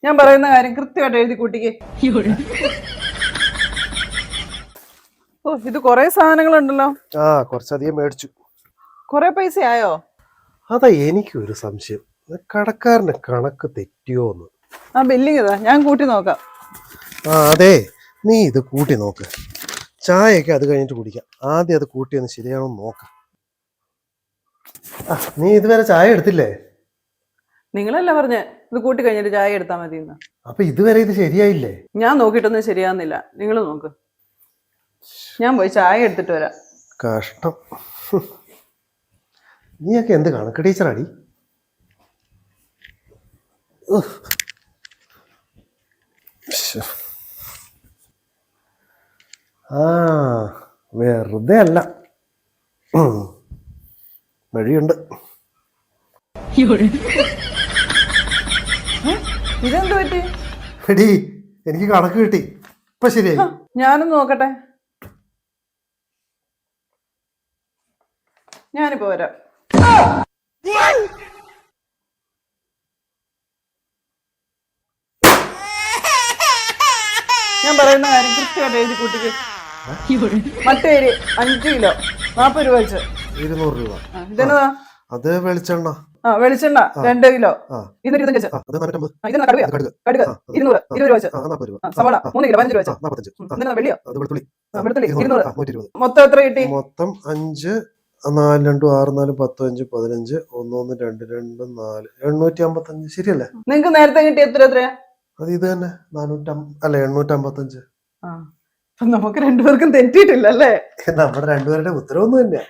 ഞാൻ പറയുന്ന കാര്യം കൃത്യമായിട്ട് എഴുതി കൂട്ടിക്ക്. ഓ ഇത് കൊറേ സാധനങ്ങളുണ്ടല്ലോ. കുറച്ചധികം മേടിച്ചു. കൊറേ പൈസ ആയോ? അതാ എനിക്കൊരു സംശയം, കടക്കാരന്റെ കണക്ക് തെറ്റിയോന്ന്. ആ ബില്ലിങ് ഇതാ, ഞാൻ കൂട്ടി നോക്കാം. അതെ, നീ ഇത് കൂട്ടി നോക്ക്. ചായയൊക്കെ അത് കഴിഞ്ഞിട്ട് കുടിക്കാം. ആദ്യം അത് കൂട്ടിയൊന്ന് ശരിയാണോ നോക്കാം. നീ ഇതുവരെ ചായ എടുത്തില്ലേ? നിങ്ങളല്ല പറഞ്ഞ ഇത് കൂട്ടി കഴിഞ്ഞിട്ട് ചായ എടുത്താൽ മതി എന്ന്. അപ്പൊ ഇതുവരെ ഇത് ശരിയായില്ലേ? ഞാൻ നോക്കിയിട്ടൊന്നും ശരിയാവുന്നില്ല, നിങ്ങൾ നോക്ക്. ഞാൻ പോയി ചായ എടുത്തിട്ട് വരാം. കഷ്ടം. നീയൊക്കെ എന്ത് കണക്ക് ടീച്ചറാടി? വെറുതെ അല്ല, വഴിയുണ്ട്. ഇതെന്ത് പറ്റി? എടീ, എനിക്ക് കണക്ക് കിട്ടി, ഇപ്പൊ ശരിയായി. ഞാനൊന്ന് നോക്കട്ടെ. ഞാനിപ്പോ വരാം. ഞാൻ പറയുന്ന കാര്യം കൃത്യമായിട്ട് എഴുതി കൂട്ടിക്ക്. മറ്റേ 5 കിലോ 40 രൂപ വെച്ച്. 200 രൂപ. ഇതെന്നതാ? അത് വെളിച്ചെണ്ണ. വെളിച്ചെണ്ണ 2 കിലോ. ഇത് 25 വെച്ച്. കടുക് 200 20 രൂപ വെച്ച്. സവാള 3 കിലോ 15 രൂപ വെച്ച്. വെള്ളിയോ? വെളുത്തുള്ളി 200. മൊത്തം എത്ര കിട്ടി? മൊത്തം 5 4 2 6 4 10 5 15 1 1 2 2 4 855. ശരിയല്ലേ? നിങ്ങക്ക് നേരത്തെ കിട്ടി എത്രയാ? അത് ഇത് തന്നെ 855. നമുക്ക് രണ്ടുപേർക്കും തെറ്റിയിട്ടില്ല അല്ലേ? നമ്മുടെ രണ്ടുപേരുടെ ഉത്തരവൊന്നും തന്നെയാ.